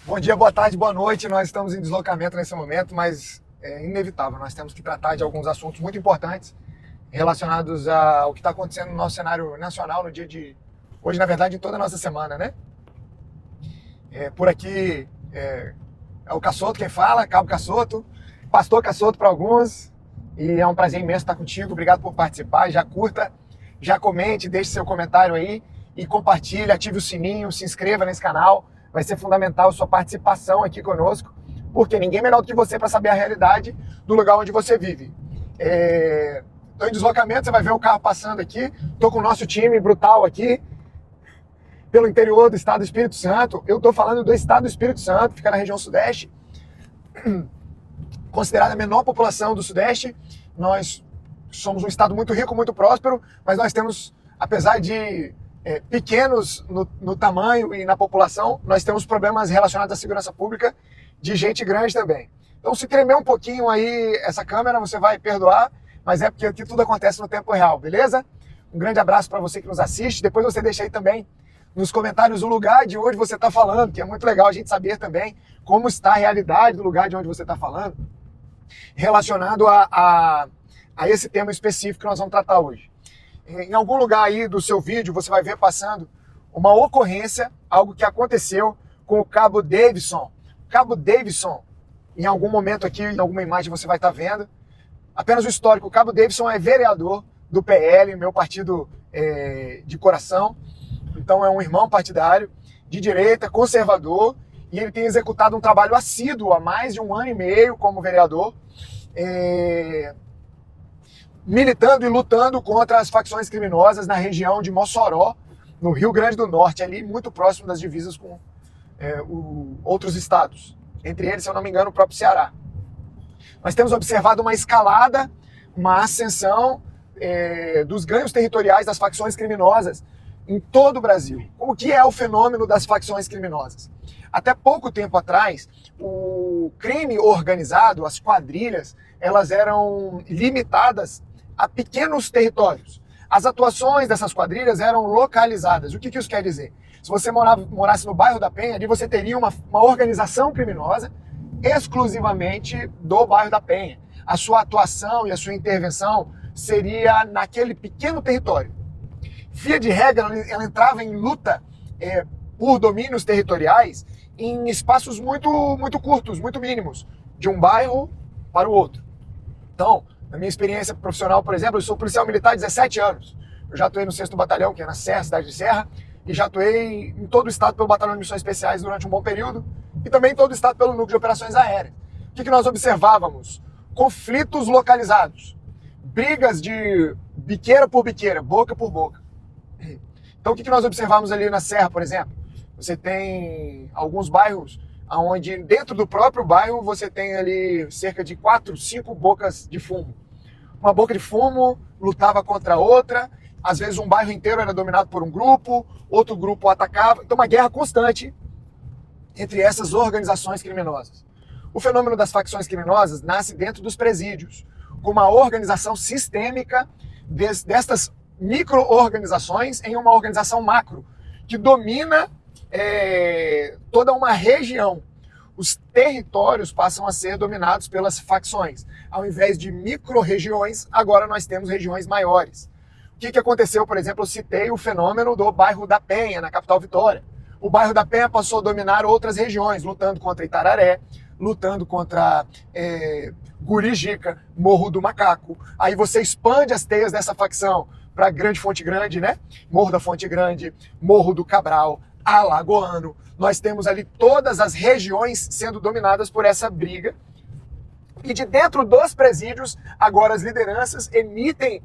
Bom dia, boa tarde, boa noite. Nós estamos em deslocamento nesse momento, mas é inevitável. Nós temos que tratar de alguns assuntos muito importantes relacionados ao que está acontecendo no nosso cenário nacional no dia de hoje, na verdade, em toda a nossa semana, né? Por aqui é o Cassoto quem fala, Cabo Cassoto, Pastor Cassoto para alguns. E é um prazer imenso estar contigo. Obrigado por participar. Já curta, já comente, deixe seu comentário aí e compartilhe, ative o sininho, se inscreva nesse canal. Vai ser fundamental a sua participação aqui conosco, porque ninguém melhor do que você para saber a realidade do lugar onde você vive. Estou em deslocamento, você vai ver o carro passando aqui. Estou com o nosso time brutal aqui, pelo interior do estado do Espírito Santo. Eu estou falando do estado do Espírito Santo, fica na região sudeste, considerada a menor população do sudeste. Nós somos um estado muito rico, muito próspero, mas nós temos, apesar de pequenos no tamanho e na população, nós temos problemas relacionados à segurança pública de gente grande também. Então, se tremer um pouquinho aí essa câmera, você vai perdoar, mas é porque aqui tudo acontece no tempo real, beleza? Um grande abraço para você que nos assiste. Depois você deixa aí também nos comentários o lugar de onde você está falando, que é muito legal a gente saber também como está a realidade do lugar de onde você está falando, relacionado a esse tema específico que nós vamos tratar hoje. Em algum lugar aí do seu vídeo você vai ver passando uma ocorrência, algo que aconteceu com o Cabo Davidson. Cabo Davidson, em algum momento aqui, em alguma imagem você vai estar vendo. Apenas o histórico, o Cabo Davidson é vereador do PL, meu partido de coração. Então é um irmão partidário, de direita, conservador, e ele tem executado um trabalho assíduo há mais de 1 ano e meio como vereador, militando e lutando contra as facções criminosas na região de Mossoró, no Rio Grande do Norte, ali muito próximo das divisas com outros estados, entre eles, se eu não me engano, o próprio Ceará. Nós temos observado uma escalada, uma ascensão dos ganhos territoriais das facções criminosas em todo o Brasil. O que é o fenômeno das facções criminosas? Até pouco tempo atrás, o crime organizado, as quadrilhas, elas eram limitadas a pequenos territórios. As atuações dessas quadrilhas eram localizadas. O que isso quer dizer? Se você morasse no bairro da Penha, ali você teria uma organização criminosa exclusivamente do bairro da Penha. A sua atuação e a sua intervenção seria naquele pequeno território. Via de regra, ela entrava em luta por domínios territoriais em espaços muito curtos, muito mínimos, de um bairro para o outro. Então, na minha experiência profissional, por exemplo, eu sou policial militar há 17 anos. Eu já atuei no 6º Batalhão, que é na Serra, cidade de Serra, e já atuei em todo o estado pelo Batalhão de Missões Especiais durante um bom período, e também em todo o estado pelo Núcleo de Operações Aéreas. O que nós observávamos? Conflitos localizados, brigas de biqueira por biqueira, boca por boca. Então, o que nós observamos ali na Serra, por exemplo? Você tem alguns bairros onde dentro do próprio bairro você tem ali cerca de 4, 5 bocas de fumo. Uma boca de fumo lutava contra outra, às vezes um bairro inteiro era dominado por um grupo, outro grupo atacava, então uma guerra constante entre essas organizações criminosas. O fenômeno das facções criminosas nasce dentro dos presídios, com uma organização sistêmica destas micro-organizações em uma organização macro, que domina toda uma região. Os territórios passam a ser dominados pelas facções. Ao invés de micro-regiões, agora nós temos regiões maiores. O que aconteceu, por exemplo, eu citei o fenômeno do bairro da Penha, na capital Vitória. O bairro da Penha passou a dominar outras regiões, lutando contra Itararé, lutando contra Gurijica, Morro do Macaco. Aí você expande as teias dessa facção para Grande Fonte Grande, né? Morro da Fonte Grande, Morro do Cabral, Alagoano. Nós temos ali todas as regiões sendo dominadas por essa briga. E de dentro dos presídios, agora as lideranças emitem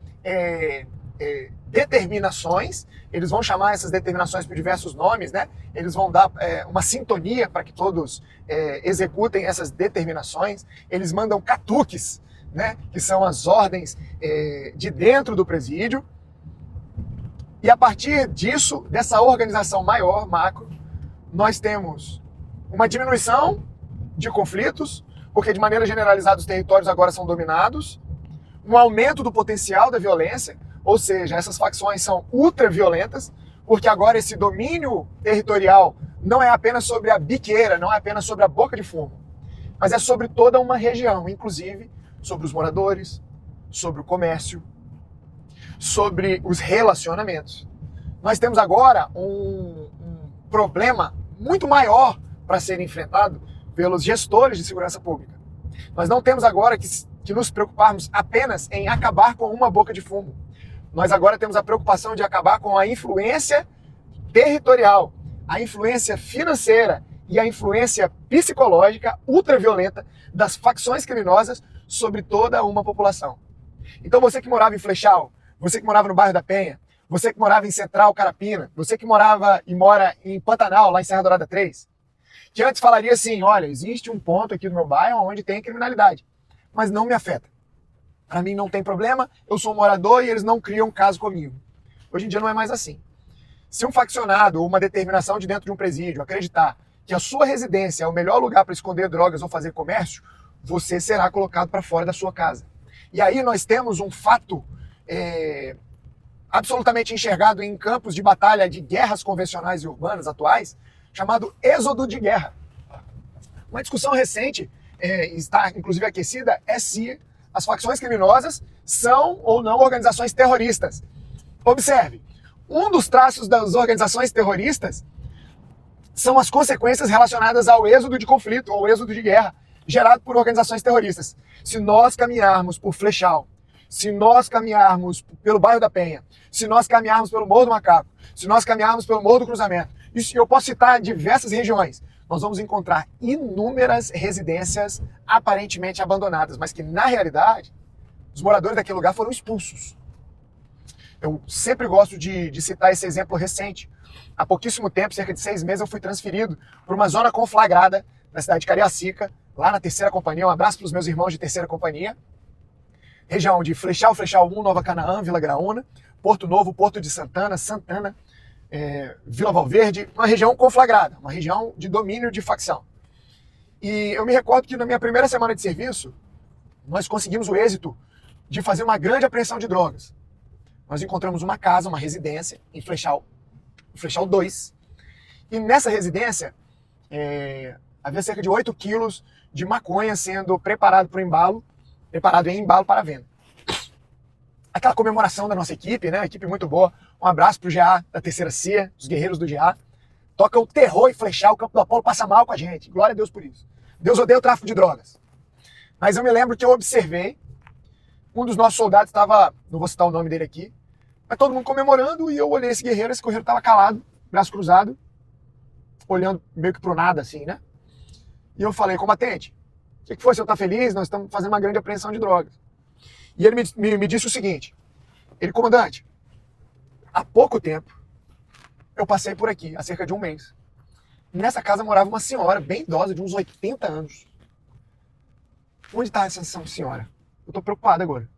determinações. Eles vão chamar essas determinações por diversos nomes, né? Eles vão dar uma sintonia para que todos executem essas determinações. Eles mandam catuques, né? Que são as ordens de dentro do presídio. E a partir disso, dessa organização maior, macro, nós temos uma diminuição de conflitos, porque de maneira generalizada os territórios agora são dominados, um aumento do potencial da violência, ou seja, essas facções são ultra violentas, porque agora esse domínio territorial não é apenas sobre a biqueira, não é apenas sobre a boca de fumo, mas é sobre toda uma região, inclusive sobre os moradores, sobre o comércio, sobre os relacionamentos. Nós temos agora um problema muito maior para ser enfrentado pelos gestores de segurança pública. Nós não temos agora que nos preocuparmos apenas em acabar com uma boca de fumo. Nós agora temos a preocupação de acabar com a influência territorial, a influência financeira e a influência psicológica ultraviolenta das facções criminosas sobre toda uma população. Então você que morava em Flechal, você que morava no bairro da Penha, você que morava em Central Carapina, você que morava e mora em Pantanal, lá em Serra Dourada 3, que antes falaria assim, olha, existe um ponto aqui no meu bairro onde tem criminalidade, mas não me afeta. Para mim não tem problema, eu sou um morador e eles não criam caso comigo. Hoje em dia não é mais assim. Se um faccionado ou uma determinação de dentro de um presídio acreditar que a sua residência é o melhor lugar para esconder drogas ou fazer comércio, você será colocado para fora da sua casa. E aí nós temos um fato absolutamente enxergado em campos de batalha de guerras convencionais e urbanas atuais, chamado êxodo de guerra. Uma discussão recente, está inclusive aquecida, é se as facções criminosas são ou não organizações terroristas. Observe, um dos traços das organizações terroristas são as consequências relacionadas ao êxodo de conflito, ou êxodo de guerra, gerado por organizações terroristas. Se nós caminharmos por Flechal, se nós caminharmos pelo bairro da Penha, se nós caminharmos pelo Morro do Macaco, se nós caminharmos pelo Morro do Cruzamento, isso eu posso citar diversas regiões, nós vamos encontrar inúmeras residências aparentemente abandonadas, mas que na realidade os moradores daquele lugar foram expulsos. Eu sempre gosto de citar esse exemplo recente. Há pouquíssimo tempo, cerca de 6 meses, eu fui transferido para uma zona conflagrada na cidade de Cariacica, lá na 3ª Companhia. Um abraço para os meus irmãos de 3ª Companhia. Região de Flechal, Flechal 1, Nova Canaã, Vila Graúna, Porto Novo, Porto de Santana, Vila Valverde, uma região conflagrada, uma região de domínio de facção. E eu me recordo que na minha primeira semana de serviço, nós conseguimos o êxito de fazer uma grande apreensão de drogas. Nós encontramos uma casa, uma residência, em Flechal 2, e nessa residência havia cerca de 8 quilos de maconha sendo preparado em embalo para venda. Aquela comemoração da nossa equipe, né? Equipe muito boa. Um abraço pro GA da 3ª CIA, os guerreiros do GA. Toca o terror em Flechal, o Campo do Apolo passa mal com a gente. Glória a Deus por isso. Deus odeia o tráfico de drogas. Mas eu me lembro que eu observei, um dos nossos soldados estava, não vou citar o nome dele aqui, mas todo mundo comemorando, e eu olhei esse guerreiro estava calado, braço cruzado, olhando meio que pro nada, assim, né? E eu falei, combatente, o que foi? Você tá feliz? Nós estamos fazendo uma grande apreensão de drogas. E ele me disse o seguinte, comandante, há pouco tempo eu passei por aqui, há cerca de um mês. Nessa casa morava uma senhora bem idosa, de uns 80 anos. Onde está essa senhora? Eu tô preocupado agora.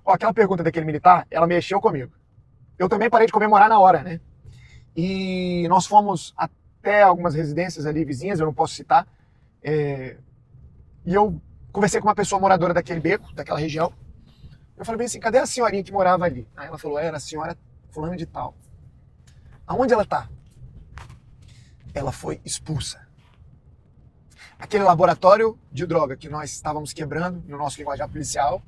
Ó, aquela pergunta daquele militar, ela mexeu comigo. Eu também parei de comemorar na hora, né? E nós fomos até algumas residências ali vizinhas, eu não posso citar, e eu conversei com uma pessoa moradora daquele beco, daquela região. Eu falei bem assim, cadê a senhorinha que morava ali? Aí ela falou, era a senhora fulana de tal. Aonde ela tá? Ela foi expulsa. Aquele laboratório de droga que nós estávamos quebrando no nosso linguajar policial,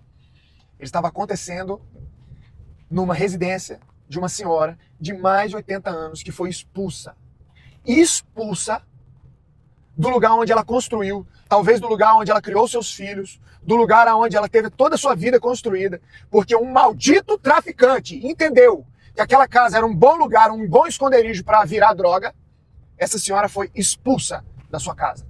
ele estava acontecendo numa residência de uma senhora de mais de 80 anos que foi expulsa. Expulsa do lugar onde ela construiu, talvez do lugar onde ela criou seus filhos, do lugar onde ela teve toda a sua vida construída, porque um maldito traficante entendeu que aquela casa era um bom lugar, um bom esconderijo para virar droga. Essa senhora foi expulsa da sua casa.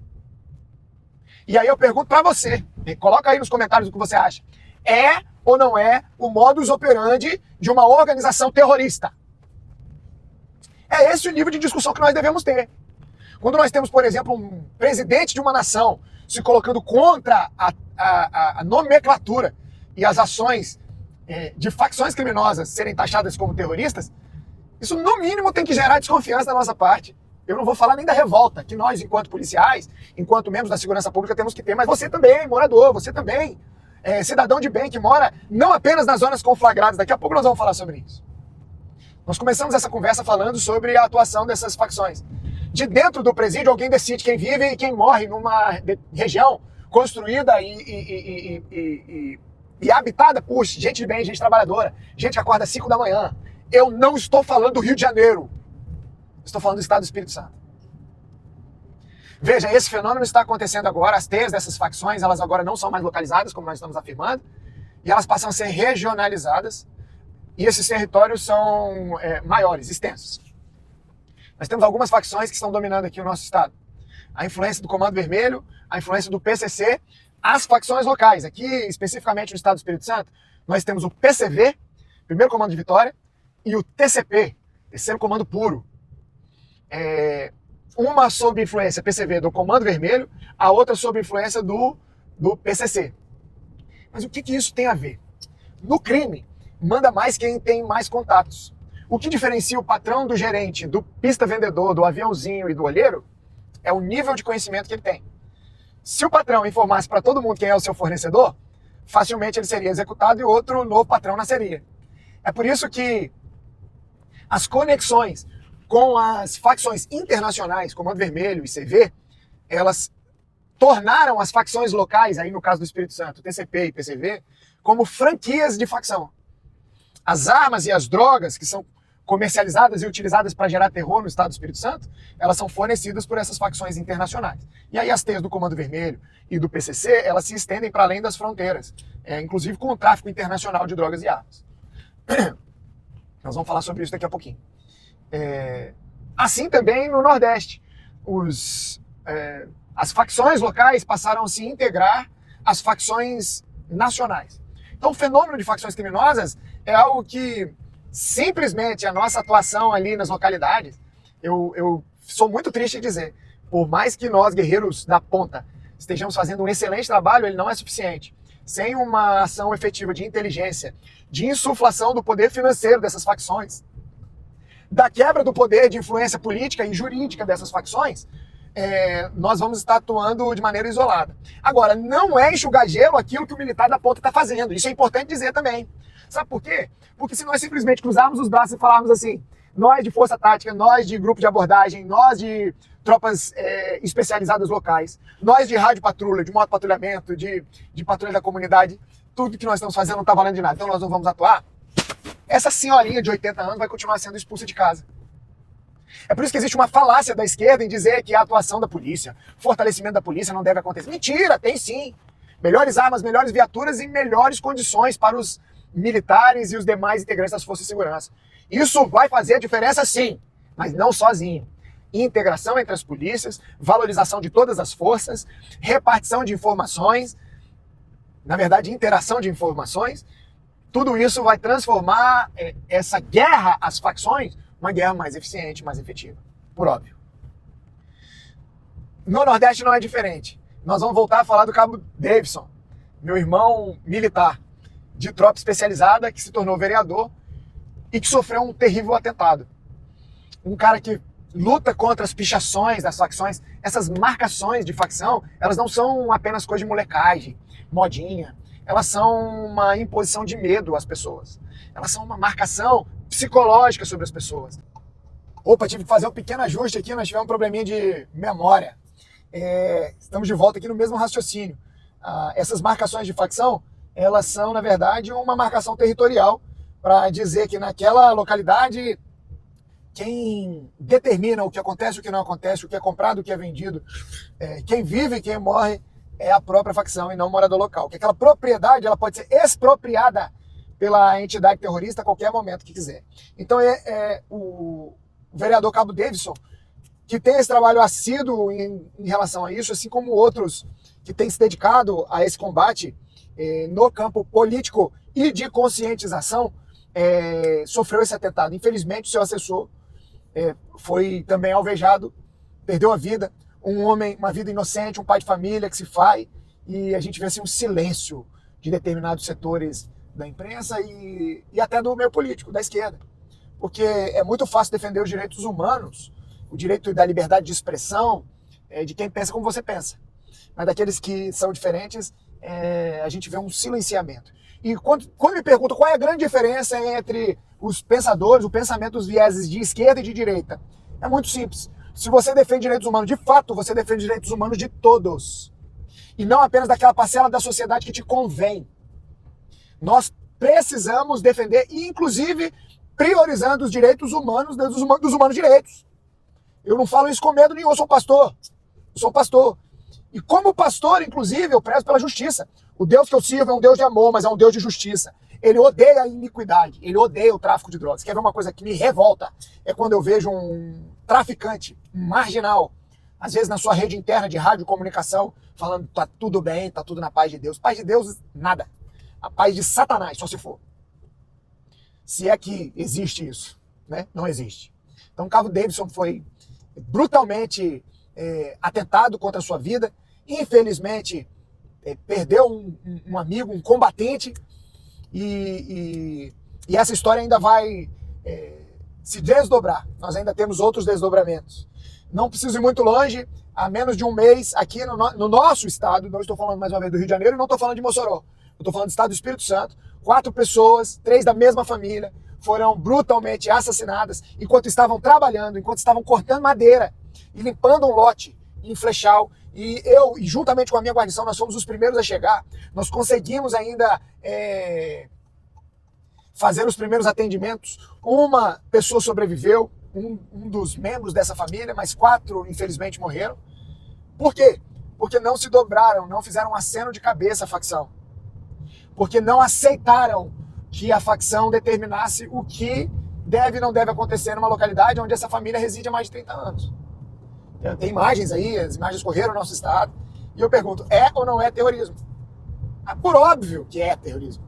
E aí eu pergunto para você, coloca aí nos comentários o que você acha. É ou não é o modus operandi de uma organização terrorista? É esse o nível de discussão que nós devemos ter. Quando nós temos, por exemplo, um presidente de uma nação se colocando contra a nomenclatura e as ações de facções criminosas serem taxadas como terroristas, isso no mínimo tem que gerar desconfiança da nossa parte. Eu não vou falar nem da revolta que nós, enquanto policiais, enquanto membros da segurança pública, temos que ter, mas você também, morador, você também, cidadão de bem que mora não apenas nas zonas conflagradas. Daqui a pouco nós vamos falar sobre isso. Nós começamos essa conversa falando sobre a atuação dessas facções. de dentro do presídio alguém decide quem vive e quem morre numa região construída e habitada por gente de bem, gente trabalhadora, gente que acorda às 5 da manhã. Eu não estou falando do Rio de Janeiro. Estou falando do Estado do Espírito Santo. Veja, esse fenômeno está acontecendo agora. As teias dessas facções, elas agora não são mais localizadas, como nós estamos afirmando, e elas passam a ser regionalizadas, e esses territórios são maiores, extensos. Nós temos algumas facções que estão dominando aqui o nosso estado. A influência do Comando Vermelho, a influência do PCC, as facções locais. Aqui, especificamente no estado do Espírito Santo, nós temos o PCV, Primeiro Comando de Vitória, e o TCP, Terceiro Comando Puro. Uma sob influência PCV do Comando Vermelho, a outra sob influência do PCC. Mas o que isso tem a ver? No crime, manda mais quem tem mais contatos. O que diferencia o patrão do gerente, do pista-vendedor, do aviãozinho e do olheiro é o nível de conhecimento que ele tem. Se o patrão informasse para todo mundo quem é o seu fornecedor, facilmente ele seria executado e outro novo patrão nasceria. É por isso que as conexões com as facções internacionais, Comando Vermelho e CV, elas tornaram as facções locais, aí no caso do Espírito Santo, TCP e PCV, como franquias de facção. As armas e as drogas que são comercializadas e utilizadas para gerar terror no Estado do Espírito Santo, elas são fornecidas por essas facções internacionais. E aí as teias do Comando Vermelho e do PCC, elas se estendem para além das fronteiras, inclusive com o tráfico internacional de drogas e armas. Nós vamos falar sobre isso daqui a pouquinho. Assim também no Nordeste, as facções locais passaram a se integrar às facções nacionais. Então o fenômeno de facções criminosas é algo que simplesmente a nossa atuação ali nas localidades, eu sou muito triste de dizer, por mais que nós, guerreiros da ponta, estejamos fazendo um excelente trabalho, ele não é suficiente. Sem uma ação efetiva de inteligência, de insuflação do poder financeiro dessas facções, da quebra do poder de influência política e jurídica dessas facções, nós vamos estar atuando de maneira isolada. Agora, não é enxugar gelo aquilo que o militar da ponta está fazendo. Isso é importante dizer também. Sabe por quê? Porque se nós simplesmente cruzarmos os braços e falarmos assim, nós de força tática, nós de grupo de abordagem, nós de tropas especializadas locais, nós de rádio patrulha, de moto patrulhamento, de patrulha da comunidade, tudo que nós estamos fazendo não está valendo de nada, então nós não vamos atuar, essa senhorinha de 80 anos vai continuar sendo expulsa de casa. É por isso que existe uma falácia da esquerda em dizer que a atuação da polícia, fortalecimento da polícia não deve acontecer. Mentira, tem sim. Melhores armas, melhores viaturas e melhores condições para os militares e os demais integrantes das forças de segurança. Isso vai fazer a diferença sim, mas não sozinho. Integração entre as polícias, valorização de todas as forças, repartição de informações, na verdade, interação de informações, tudo isso vai transformar essa guerra às facções uma guerra mais eficiente, mais efetiva, por óbvio. No Nordeste não é diferente. Nós vamos voltar a falar do Cabo Davidson, meu irmão militar de tropa especializada que se tornou vereador e que sofreu um terrível atentado. Um cara que luta contra as pichações das facções. Essas marcações de facção, elas não são apenas coisa de molecagem, modinha. Elas são uma imposição de medo às pessoas. Elas são uma marcação psicológica sobre as pessoas. Opa, tive que fazer um pequeno ajuste aqui, nós tivemos um probleminha de memória. Estamos de volta aqui no mesmo raciocínio. Essas marcações de facção, elas são, na verdade, uma marcação territorial para dizer que naquela localidade quem determina o que acontece, o que não acontece, o que é comprado, o que é vendido, quem vive e quem morre é a própria facção e não o morador local. Que aquela propriedade ela pode ser expropriada pela entidade terrorista a qualquer momento que quiser. Então o vereador Cabo Davidson, que tem esse trabalho assíduo em relação a isso, assim como outros que têm se dedicado a esse combate no campo político e de conscientização, sofreu esse atentado. Infelizmente, o seu assessor foi também alvejado, perdeu a vida. Um homem, uma vida inocente, um pai de família que se vai, e a gente vê assim, um silêncio de determinados setores da imprensa e até do meio político, da esquerda. Porque é muito fácil defender os direitos humanos, o direito da liberdade de expressão, de quem pensa como você pensa. Mas daqueles que são diferentes, a gente vê um silenciamento. E quando me perguntam qual é a grande diferença entre os pensadores, o pensamento dos vieses de esquerda e de direita, é muito simples. Se você defende direitos humanos, de fato, você defende direitos humanos de todos. E não apenas daquela parcela da sociedade que te convém. Nós precisamos defender, inclusive priorizando os direitos humanos dos humanos direitos. Eu não falo isso com medo nenhum, eu sou pastor. Eu sou pastor. E como pastor, inclusive, eu prezo pela justiça. O Deus que eu sirvo é um Deus de amor, mas é um Deus de justiça. Ele odeia a iniquidade, ele odeia o tráfico de drogas. Quer ver uma coisa que me revolta? É quando eu vejo um traficante, um marginal, às vezes na sua rede interna de rádio e comunicação, falando tá tudo bem, tá tudo na paz de Deus. Paz de Deus, nada. A paz de Satanás, só se for. Se é que existe isso, né? Não existe. Então, o Cabo Davidson foi brutalmente atentado contra a sua vida. Infelizmente, perdeu um amigo, um combatente, e essa história ainda vai se desdobrar. Nós ainda temos outros desdobramentos. Não preciso ir muito longe, há menos de um mês, aqui no nosso estado, não estou falando mais uma vez do Rio de Janeiro, e não estou falando de Mossoró, eu estou falando do estado do Espírito Santo, 4 pessoas, 3 da mesma família, foram brutalmente assassinadas enquanto estavam trabalhando, enquanto estavam cortando madeira e limpando um lote em Flechal. E eu, juntamente com a minha guarnição, nós fomos os primeiros a chegar. Nós conseguimos ainda fazer os primeiros atendimentos. Uma pessoa sobreviveu, um dos membros dessa família, mas 4, infelizmente, morreram. Por quê? Porque não se dobraram, não fizeram um aceno de cabeça à facção. Porque não aceitaram que a facção determinasse o que deve e não deve acontecer numa localidade onde essa família reside há mais de 30 anos. Tem imagens aí, as imagens correram no nosso estado, e eu pergunto, é ou não é terrorismo? Por óbvio que é terrorismo.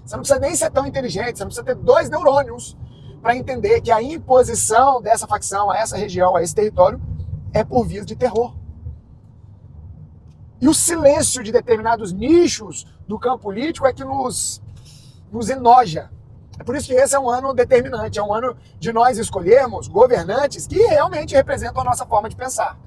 Você não precisa nem ser tão inteligente, você não precisa ter 2 neurônios para entender que a imposição dessa facção a essa região, a esse território, é por via de terror. E o silêncio de determinados nichos do campo político é que nos enoja. É por isso que esse é um ano determinante, é um ano de nós escolhermos governantes que realmente representam a nossa forma de pensar.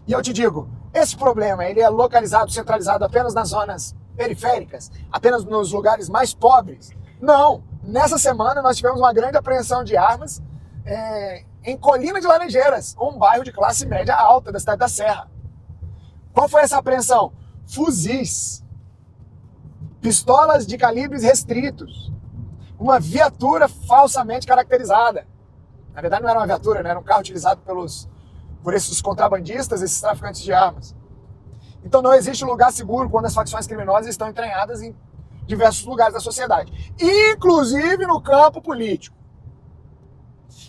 E eu te digo, esse problema ele é localizado, centralizado apenas nas zonas periféricas, apenas nos lugares mais pobres? Não. Nessa semana nós tivemos uma grande apreensão de armas em Colina de Laranjeiras, um bairro de classe média alta da cidade da Serra. Qual foi essa apreensão? Fuzis, pistolas de calibres restritos, uma viatura falsamente caracterizada. Na verdade não era uma viatura, né? Era um carro utilizado por esses contrabandistas, esses traficantes de armas. Então não existe lugar seguro quando as facções criminosas estão entranhadas em diversos lugares da sociedade, inclusive no campo político.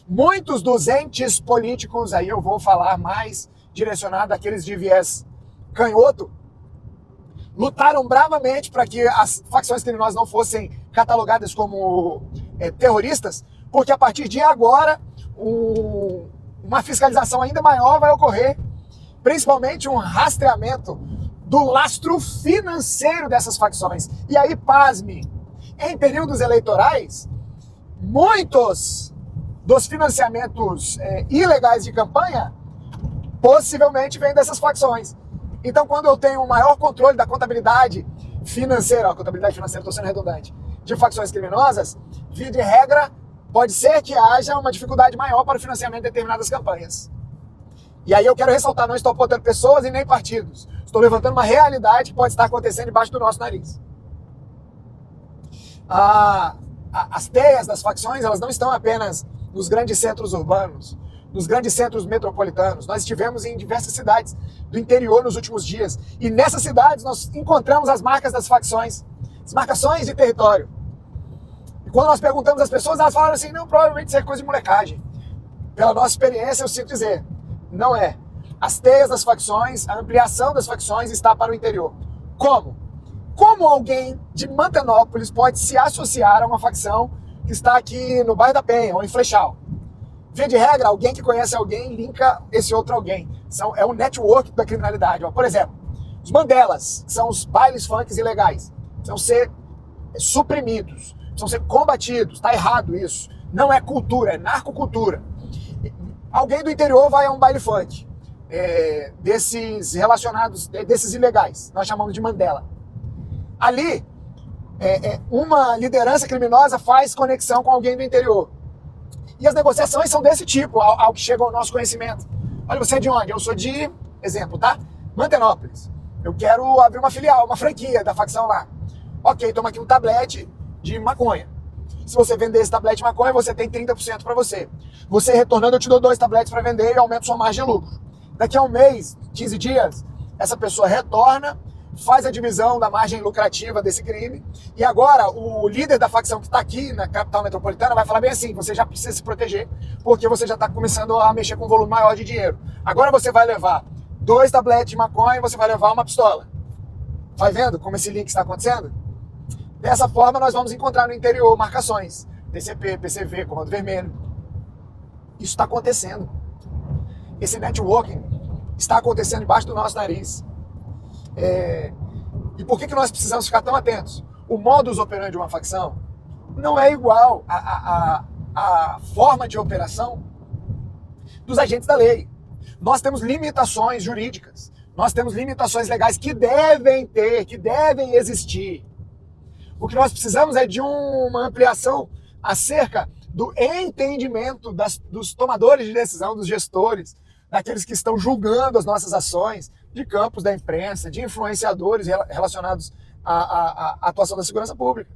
Muitos dos entes políticos, aí eu vou falar mais direcionado àqueles de viés canhoto, lutaram bravamente para que as facções criminosas não fossem catalogadas como terroristas, porque a partir de agora uma fiscalização ainda maior vai ocorrer, principalmente um rastreamento do lastro financeiro dessas facções. E aí, pasme, em períodos eleitorais, muitos dos financiamentos ilegais de campanha possivelmente vêm dessas facções. Então, quando eu tenho um maior controle da contabilidade financeira, estou sendo redundante, de facções criminosas, via de regra, pode ser que haja uma dificuldade maior para o financiamento de determinadas campanhas. E aí eu quero ressaltar, não estou apontando pessoas e nem partidos. Estou levantando uma realidade que pode estar acontecendo debaixo do nosso nariz. As teias das facções, elas não estão apenas nos grandes centros urbanos, nos grandes centros metropolitanos. Nós estivemos em diversas cidades do interior nos últimos dias. E nessas cidades nós encontramos as marcas das facções, as marcações de território. E quando nós perguntamos às pessoas, elas falaram assim, não, provavelmente isso é coisa de molecagem. Pela nossa experiência, eu sinto dizer, não é. As teias das facções, a ampliação das facções está para o interior. Como? Como alguém de Mantenópolis pode se associar a uma facção que está aqui no bairro da Penha ou em Flechal? Via de regra, alguém que conhece alguém linka esse outro alguém. É um network da criminalidade. Por exemplo, os Mandelas, que são os bailes funks ilegais, precisam ser suprimidos, precisam ser combatidos. Está errado isso. Não é cultura, é narcocultura. Alguém do interior vai a um baile funk desses relacionados, desses ilegais. Nós chamamos de Mandela. Ali, uma liderança criminosa faz conexão com alguém do interior. E as negociações são desse tipo, ao que chega ao nosso conhecimento. Olha, você é de onde? Eu sou de, exemplo, tá? Mantenópolis. Eu quero abrir uma filial, uma franquia da facção lá. Ok, toma aqui um tablete de maconha. Se você vender esse tablete de maconha, você tem 30% para você. Você retornando, eu te dou 2 tabletes para vender e aumento sua margem de lucro. Daqui a um mês, 15 dias, essa pessoa retorna, faz a divisão da margem lucrativa desse crime, e agora o líder da facção que está aqui na capital metropolitana vai falar bem assim: você já precisa se proteger, porque você já está começando a mexer com um volume maior de dinheiro. Agora você vai levar 2 tabletes de maconha e você vai levar uma pistola. Vai vendo como esse link está acontecendo? Dessa forma, nós vamos encontrar no interior marcações, TCP, PCV, Comando Vermelho. Isso está acontecendo. Esse networking está acontecendo debaixo do nosso nariz. E por que nós precisamos ficar tão atentos? O modus operandi de uma facção não é igual à forma de operação dos agentes da lei. Nós temos limitações jurídicas, nós temos limitações legais que devem existir. O que nós precisamos é de uma ampliação acerca do entendimento dos tomadores de decisão, dos gestores, daqueles que estão julgando as nossas ações, de campos da imprensa, de influenciadores relacionados à atuação da segurança pública.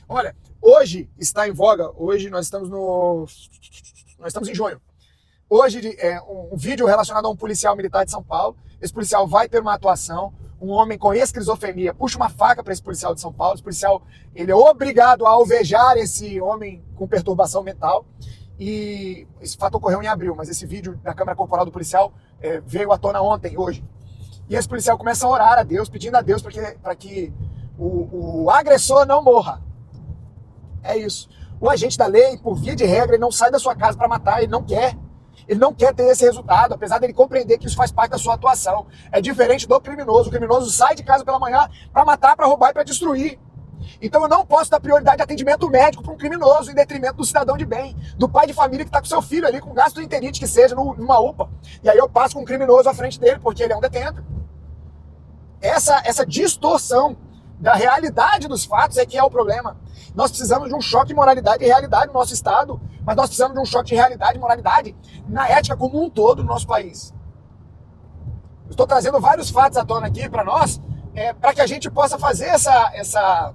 Olha, hoje está em voga, hoje nós estamos em junho. Hoje um vídeo relacionado a um policial militar de São Paulo. Esse policial vai ter uma atuação. Um homem com esquizofrenia puxa uma faca para esse policial de São Paulo. Esse policial, ele é obrigado a alvejar esse homem com perturbação mental. E esse fato ocorreu em abril, mas esse vídeo da câmera corporal do policial veio à tona hoje. E esse policial começa a orar a Deus, pedindo a Deus para que o agressor não morra. É isso. O agente da lei, por via de regra, ele não sai da sua casa para matar, ele não quer. Ele não quer ter esse resultado, apesar dele compreender que isso faz parte da sua atuação. É diferente do criminoso. O criminoso sai de casa pela manhã para matar, para roubar e para destruir. Então eu não posso dar prioridade de atendimento médico para um criminoso em detrimento do cidadão de bem, do pai de família que está com seu filho ali com gastroenterite que seja numa UPA. E aí eu passo com um criminoso à frente dele porque ele é um detento. Essa distorção da realidade dos fatos é que é o problema. Nós precisamos de um choque de moralidade e realidade no nosso Estado, mas nós precisamos de um choque de realidade e moralidade na ética como um todo no nosso país. Eu estou trazendo vários fatos à tona aqui para nós, para que a gente possa fazer essa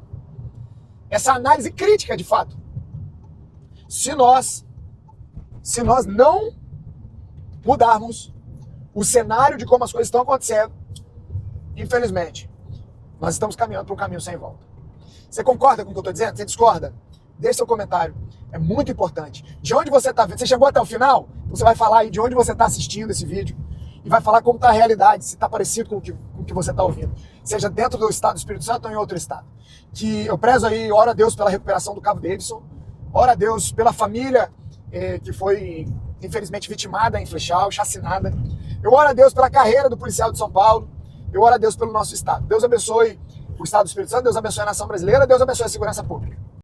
análise crítica de fato. Se nós não mudarmos o cenário de como as coisas estão acontecendo, infelizmente, nós estamos caminhando para um caminho sem volta. Você concorda com o que eu estou dizendo? Você discorda? Deixe seu comentário. É muito importante. De onde você está vendo? Você chegou até o final? Você vai falar aí de onde você está assistindo esse vídeo. E vai falar como está a realidade, se está parecido com o que você está ouvindo. Seja dentro do estado do Espírito Santo ou em outro estado. Que eu prezo aí, oro a Deus pela recuperação do Cabo Davidson. Oro a Deus pela família que foi, infelizmente, vitimada em Flechal, chacinada. Eu oro a Deus pela carreira do policial de São Paulo. Eu oro a Deus pelo nosso estado. Deus abençoe o estado do Espírito Santo, Deus abençoe a nação brasileira, Deus abençoe a segurança pública.